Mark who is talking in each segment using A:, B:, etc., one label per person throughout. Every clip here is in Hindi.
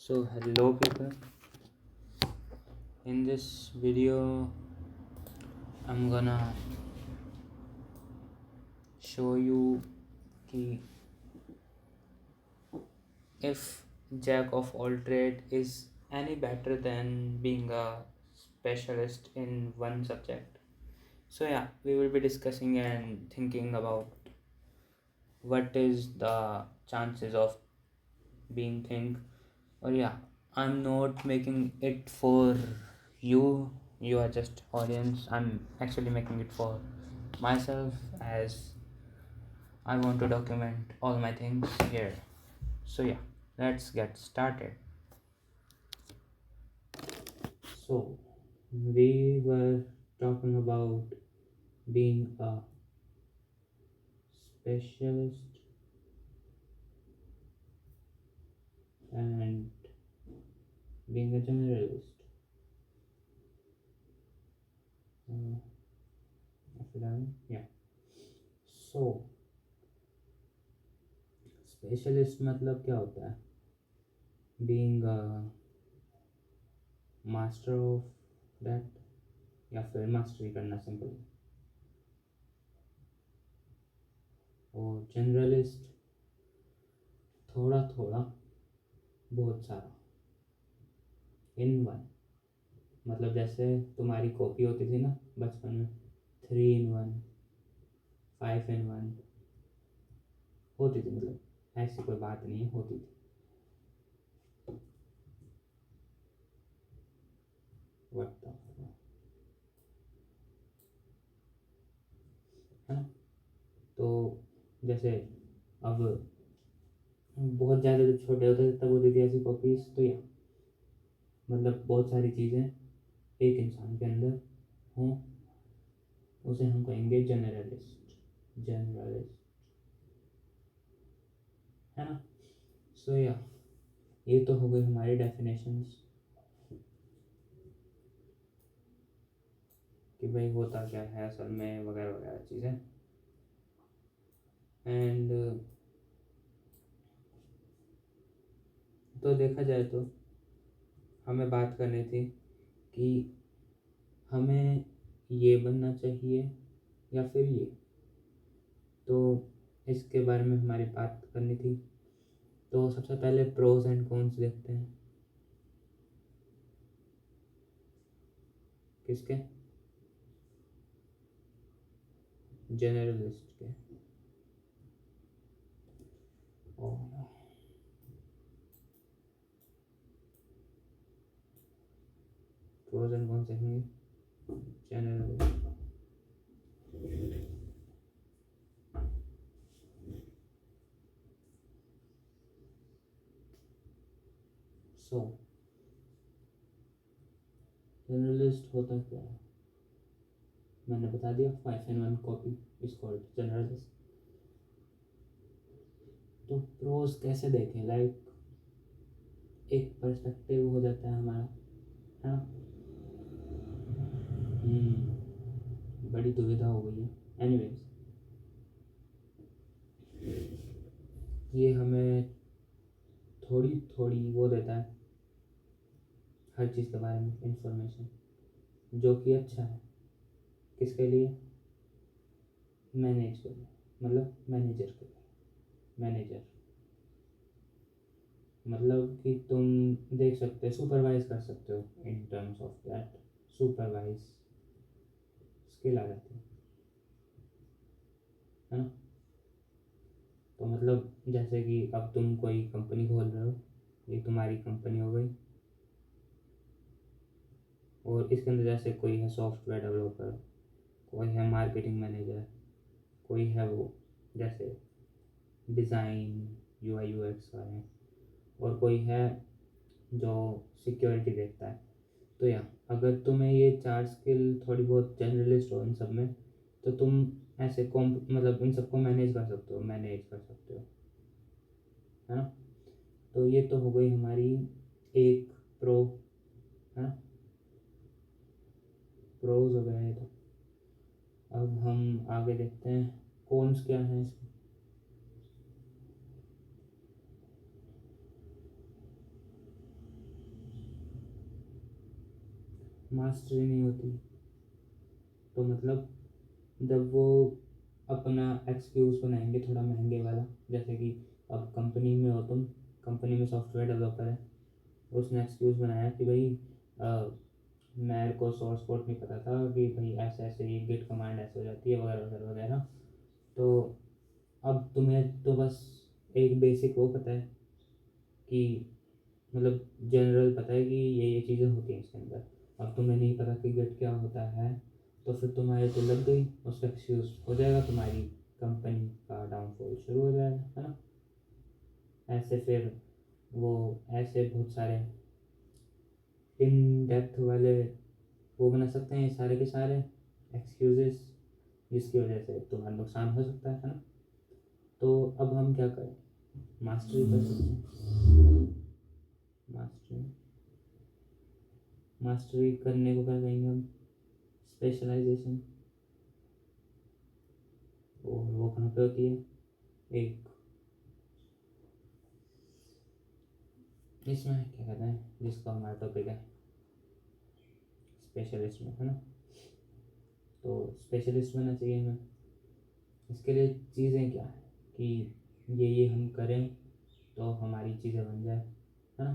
A: So hello people, in this video I'm gonna show you कि if jack of all trade is any better than being a specialist in one subject. So yeah, we will be discussing and thinking about what is the chances of being thing. Or yeah, I'm not making it for you, you are just audience. I'm actually making it for myself, as I want to document all my things here. So yeah, let's get started. So we were talking about being a specialist and being a generalist. uh, yeah, so specialist मतलब क्या होता है? बीइंग मास्टर ऑफ दैट, या फिर मास्टरी करना सिंपल. और जनरलिस्ट थोड़ा थोड़ा, बहुत सारा, इन वन. मतलब जैसे तुम्हारी कॉपी होती थी ना बचपन में, 3 in 1, 5 in 1 होती थी. मतलब ऐसी कोई बात नहीं है, होती थी. व्हाट द, है ना? तो जैसे अब बहुत ज़्यादा जब छोटे होते थे तब होती थी ऐसी कॉपीज. तो या मतलब बहुत सारी चीज़ें एक इंसान के अंदर हों, उसे हम कहेंगे जनरलिस्ट. जनरलिस्ट, है ना? सो या ये तो हो गई हमारी डेफिनेशंस कि भाई होता क्या है असल में, वगैरह वगैरह चीज़ें. एंड तो देखा जाए तो हमें बात करनी थी कि हमें ये बनना चाहिए या फिर ये. तो इसके बारे में हमारी बात करनी थी. तो सबसे पहले प्रोज एंड कॉन्स देखते हैं. किसके? जनरलिस्ट के. प्रोज एंड कॉन्स देखेंगे जनरलिस्ट. सो जनरलिस्ट होता क्या है? मैंने बता दिया, 5 in 1 copy is called generalist. तो प्रोज कैसे देखें? लाइक एक पर्सपेक्टिव हो जाता है हमारा, है ना? बड़ी दुविधा हो गई है. एनीवेज, ये हमें थोड़ी थोड़ी वो देता है हर चीज़ के बारे में इंफॉर्मेशन, जो कि अच्छा है. किसके लिए? मैनेज के लिए, मतलब मैनेजर के लिए. मैनेजर मतलब कि तुम देख सकते हो, सुपरवाइज कर सकते हो. In terms of that supervise skill आ जाती है ना? तो मतलब जैसे कि अब तुम कोई कंपनी खोल रहे हो, ये तुम्हारी कंपनी हो गई, और इसके अंदर जैसे कोई है सॉफ्टवेयर डेवलपर, कोई है मार्केटिंग मैनेजर, कोई है वो जैसे डिज़ाइन, यूआई यूएक्स वाले, और कोई है जो सिक्योरिटी देखता है. तो या अगर तुम्हें ये 4 स्किल थोड़ी बहुत जनरलिस्ट हो इन सब में, तो तुम ऐसे मतलब इन सबको मैनेज कर सकते हो, है ना? तो ये तो हो गई हमारी एक प्रो, है ना? प्रोज हो गए. तो अब हम आगे देखते हैं कॉन्स क्या है इसके. मास्टरी नहीं होती तो मतलब जब वो अपना एक्सक्यूज़ बनाएंगे थोड़ा महंगे वाला, जैसे कि अब कंपनी में हो तुम, कंपनी में सॉफ्टवेयर डेवलपर है, उसने एक्सक्यूज़ बनाया कि भाई मेरे को सोर्स कोड नहीं पता था कि भाई ऐसे ऐसे ये गिट कमांड ऐसे हो जाती है वगैरह वगैरह वगैरह। तो अब तुम्हें तो बस एक बेसिक वो पता है कि मतलब जनरल पता है कि ये चीज़ें होती हैं इसके अंदर। अब तुम्हें नहीं पता कि गिट क्या होता है, तो फिर तुम्हारे तो लग गई, उसका एक्सक्यूज़ हो जाएगा, तुम्हारी कंपनी का डाउनफॉल शुरू हो जाएगा, है ना। ऐसे फिर वो ऐसे बहुत सारे इन डेप्थ वाले वो बना सकते हैं सारे के सारे एक्सक्यूजेस, जिसकी वजह से तुम्हारा नुकसान हो सकता है ना। तो अब हम क्या करें, मास्टरी कर सकते हैं। मास्टरी मास्टरी करने को क्या कहेंगे हम, स्पेशलाइजेशन। और वो कहाँ पे होती है, एक इसमें क्या कहते हैं जिसका हमारा टॉपिक है स्पेशलिस्ट में, है ना। तो स्पेशलिस्ट बनना चाहिए हमें। इसके लिए चीज़ें क्या है कि ये हम करें तो हमारी चीज़ें बन जाए, है ना।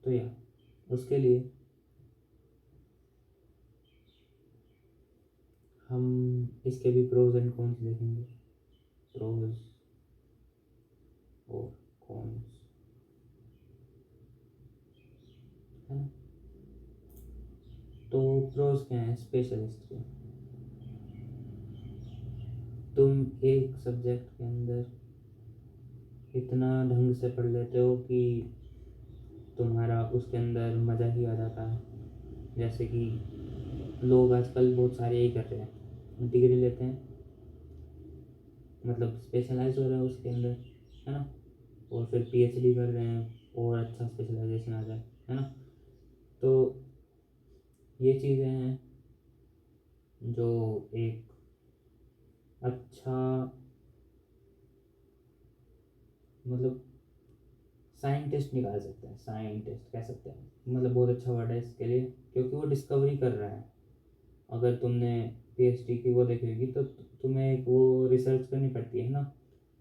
A: तो या उसके लिए हम इसके भी प्रोज एंड कॉन्स देखेंगे, प्रोज और कॉन्स, है ना। तो प्रोज क्या है स्पेशलिस्ट के, तुम एक सब्जेक्ट के अंदर इतना ढंग से पढ़ लेते हो कि तुम्हारा उसके अंदर मज़ा ही आ जाता है। जैसे कि लोग आजकल बहुत सारे यही कर रहे हैं, डिग्री लेते हैं मतलब स्पेशलाइज हो रहे हैं उसके अंदर, है ना, और फिर पीएचडी कर रहे हैं और अच्छा स्पेशलाइजेशन आ जाए, है ना। तो ये चीज़ें हैं जो एक अच्छा मतलब साइंटिस्ट निकाल सकते हैं, साइंटिस्ट कह सकते हैं, मतलब बहुत अच्छा वर्ड है इसके लिए, क्योंकि वो डिस्कवरी कर रहा है। अगर तुमने पीएचडी की वो देखी होगी तो तुम्हें एक वो रिसर्च करनी पड़ती है ना,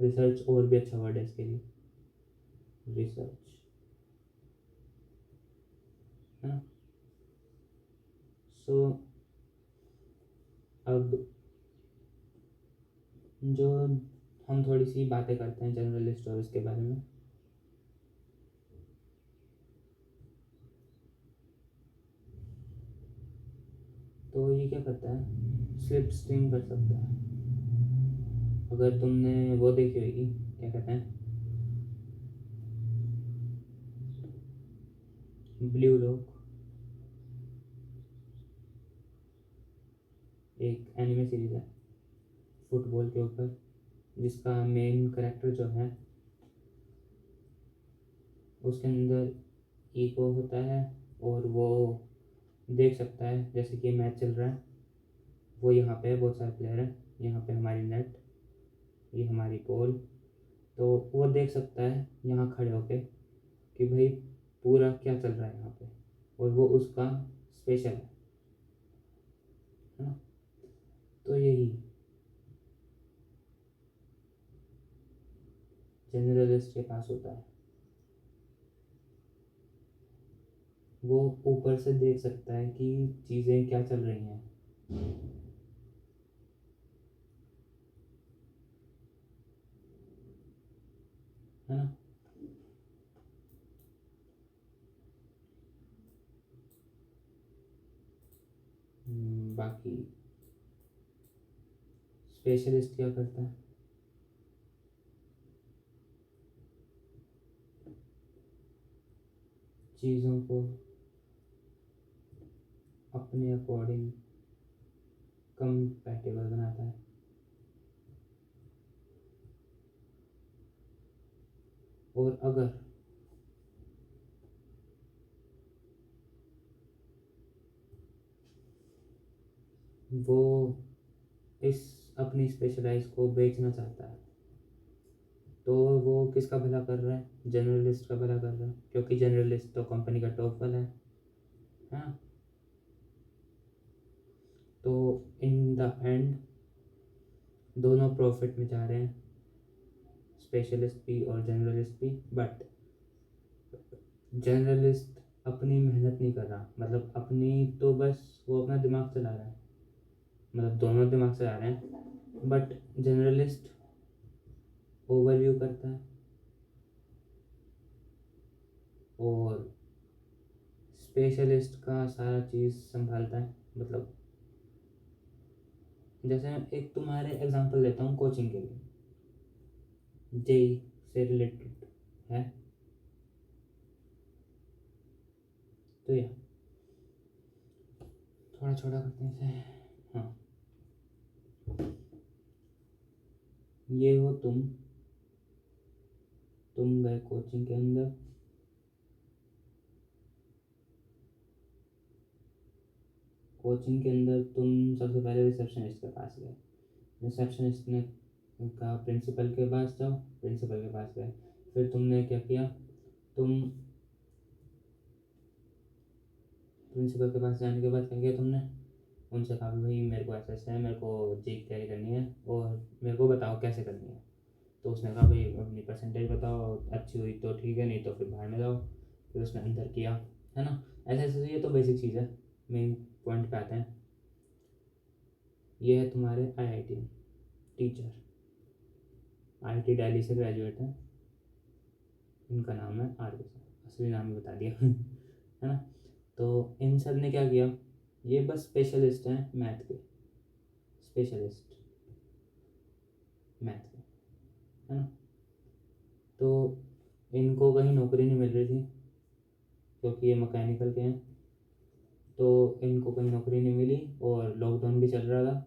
A: रिसर्च और भी अच्छा वर्ड है इसके लिए, रिसर्च, है ना। सो अब जो हम थोड़ी सी बातें करते हैं जनरल स्टोरेज के बारे में। तो ये क्या करता है, स्लिप स्ट्रीम कर सकता है। अगर तुमने वो देखी होगी क्या कहते हैं, ब्लू लॉक, एक एनिमे सीरीज है फुटबॉल के ऊपर, जिसका मेन करेक्टर जो है उसके अंदर ईगो होता है, और वो देख सकता है जैसे कि मैच चल रहा है, वो यहाँ पे बहुत सारे प्लेयर हैं, यहाँ पे हमारी नेट, ये हमारी बॉल, तो वो देख सकता है यहाँ खड़े होके कि भाई पूरा क्या चल रहा है यहाँ पे, और वो उसका स्पेशल है ना। तो यही जनरलिस्ट के पास होता है, वो ऊपर से देख सकता है कि चीज़ें क्या चल रही हैं, है ना। बाकी स्पेशलिस्ट क्या करता है, चीज़ों को अपने अकॉर्डिंग कंपैटिबल बनाता है। और अगर वो इस अपनी स्पेशलाइज को बेचना चाहता है, तो वो किसका भला कर रहा है, जर्नलिस्ट का भला कर रहा है, क्योंकि जर्नलिस्ट तो कंपनी का टॉप वाला है ना। तो इन द एंड दोनों प्रॉफिट में जा रहे हैं, स्पेशलिस्ट भी और जनरलिस्ट भी। बट जनरलिस्ट अपनी मेहनत नहीं कर रहा, मतलब अपनी तो बस वो अपना दिमाग चला रहा है, मतलब दोनों दिमाग चला रहे हैं। बट जनरलिस्ट ओवरव्यू करता है और स्पेशलिस्ट का सारा चीज़ संभालता है। मतलब जैसे एक तुम्हारे एग्जांपल देता हूँ कोचिंग के लिए, जेई से रिलेटेड है। तो या थोड़ा छोटा करते हैं इसे। हाँ, ये हो तुम गए कोचिंग के अंदर, तुम सबसे पहले रिसेप्शनिस्ट के पास गए। रिसेप्शनिस्ट ने कहा प्रिंसिपल के पास जाओ, प्रिंसिपल के पास गए। फिर तुमने क्या किया, तुम प्रिंसिपल के पास जाने के बाद क्या किया तुमने, उनसे कहा भाई मेरे को ऐसा ऐसा है, मेरे को जी की तैयारी करनी है और मेरे को बताओ कैसे करनी है। तो उसने कहा भाई अपनी परसेंटेज बताओ, अच्छी हुई तो ठीक है, नहीं तो फिर बाहर में जाओ। फिर उसने अंदर किया, है ना। ऐसे ऐसे ये तो बेसिक चीज़ है। मेन पॉइंट पे आते हैं। ये है तुम्हारे आईआईटी टीचर, आईआईटी दिल्ली से ग्रेजुएट है, इनका नाम है आर के सर, असली नाम ही बता दिया है ना। तो इन सर ने क्या किया, ये बस स्पेशलिस्ट हैं मैथ के, स्पेशलिस्ट मैथ के, है ना। तो इनको कहीं नौकरी नहीं मिल रही थी क्योंकि ये मैकेनिकल के हैं। तो इनको कहीं नौकरी नहीं मिली और लॉकडाउन भी चल रहा था।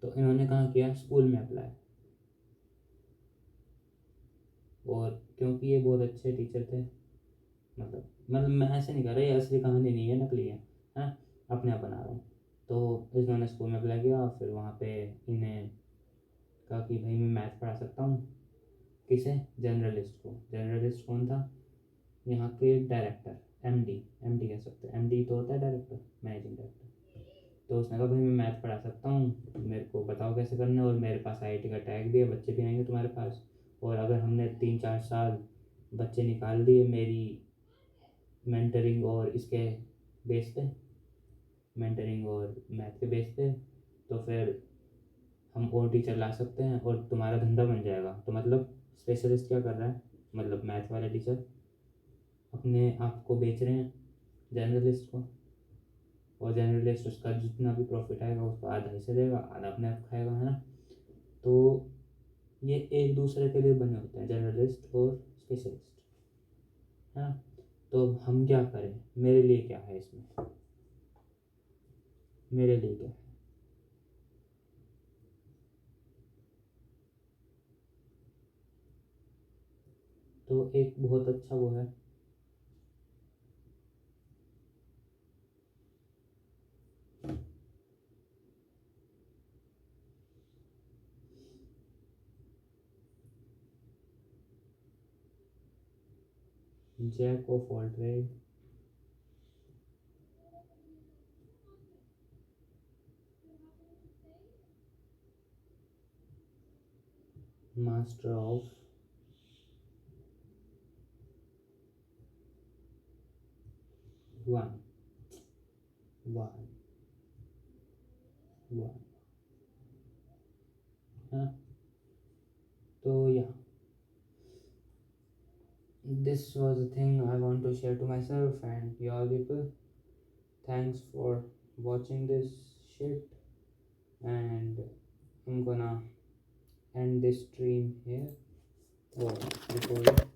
A: तो इन्होंने कहाँ किया, स्कूल में अप्लाई। और क्योंकि ये बहुत अच्छे टीचर थे, मतलब मैं ऐसे नहीं कर रहा, ये असली कहानी नहीं है, नकली है, हाँ, अपने आप बना रहा हूँ। तो इन्होंने स्कूल में अप्लाई किया, फिर वहाँ पे इन्हें कहा कि भाई मैं मैथ पढ़ा सकता हूँ। किसे, जर्नलिस्ट को। जर्नलिस्ट कौन था, यहाँ के डायरेक्टर, एमडी, एमडी कह सकते हैं, एमडी तो होता है डायरेक्टर, मैनेजिंग डायरेक्टर। तो उसने कहा भाई मैं मैथ पढ़ा सकता हूँ, मेरे को बताओ कैसे करना है, और मेरे पास आईआईटी का टैग भी है, बच्चे भी आएंगे तुम्हारे पास। और अगर हमने 3-4 साल बच्चे निकाल दिए मेरी मेंटरिंग और इसके बेस पे, मेंटरिंग और मैथ के बेस पे, तो फिर हम और टीचर ला सकते हैं और तुम्हारा धंधा बन जाएगा। तो मतलब स्पेशलिस्ट क्या कर रहा है, मतलब मैथ वाले टीचर अपने आप को बेच रहे हैं जर्नलिस्ट को, और जर्नलिस्ट उसका जितना भी प्रॉफिट आएगा उसको आधा हिस्सा देगा, आधा अपने आप खाएगा, है ना। तो ये एक दूसरे के लिए बने होते हैं, जर्नलिस्ट और स्पेशलिस्ट, है ना। तो हम क्या करें, मेरे लिए क्या है इसमें, मेरे लिए क्या है। तो एक बहुत अच्छा वो है, jack of all trade, master of one, one, one, है। तो या this was a thing I want to share to myself and y'all people. Thanks for watching this shit, and I'm gonna end this stream here or recording.